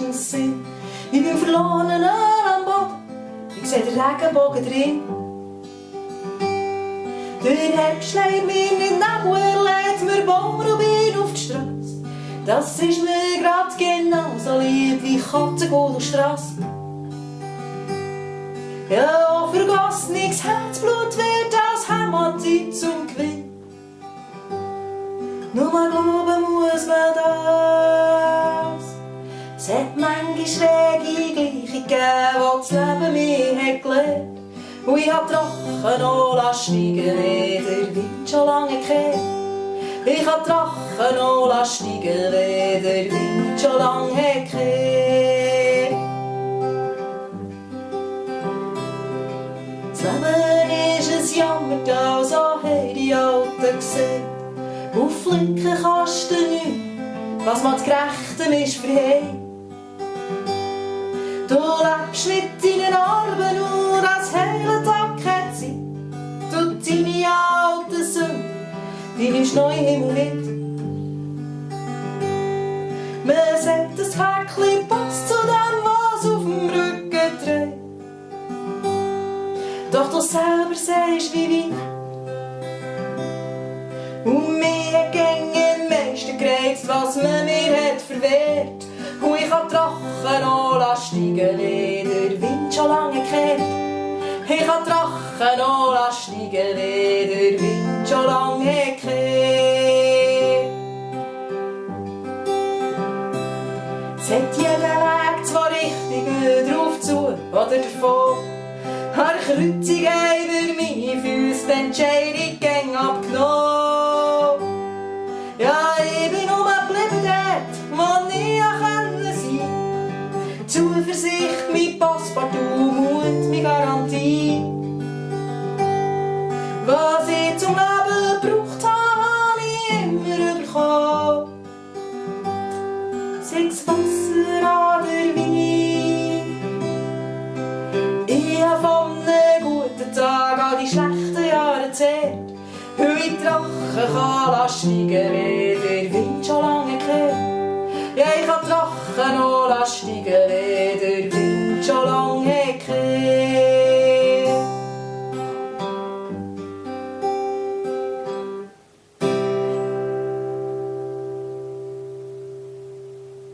meistens Sinn. Wie beim Verlorenen am Boden, ich seh den Regenbogen drin. Der Herbst legt mir nicht Nebel, er lädt mir Baumrubin auf die Strasse. Das ist mir grad genauso lieb wie Katzengudelstrasse. Ja, vergossenes Herzblut wird als Hämatit zum Gewinn. Nur mal glauben muss man das. Es hat manchmal schräge Gleichung gegeben, wo das Leben mich hat gelehrt. Und ich hab Drachen noch steigen, wie der Wind schon lange kehrt. Ich hab Drachen noch steigen, wie der Wind schon lange kehrt. Das Leben ist ein Jammertal, also haben die Alten gesehen. Auf Flicken kannst du nichts, was man Gerechtem ist verheilt. Du lebst mit deinen Armen nur das hele Tag keine Zeit. Du deine alten Sünden, die nimmst neu Himmel mit. Man sagt, das Päckchen passt zu dem, was auf dem Rücken trägt. Doch du selber sagst, wie weit. Und mir hat gängig am meisten gereizt, was man mir hat verwehrt. Und ich hab Drachen noch steigen, wie der Wind schon lange kehrt. Ich hab Drachen noch steigen, wie der Wind schon lange kehrt. Es hat jeden Weg zwei Richtungen drauf zu oder davon. An der Kreuzung haben meine Füße die Entscheidung gäng abgenommen. Ja, ich bin nur geblieben dort, wo ich sein konnte. Zuversicht, mein Passepartout, Mut, meine Garantie. Was ich zum Leben gebraucht habe, habe ich immer bekommen. Sei es Wasser oder Wein. Ich habe von einem guten Tag all die schlechten Jahre gezehrt. Heute Drachen kann steigen, wie der Wind schon lange kehrt. Ja, ich hab Drachen noch steigen,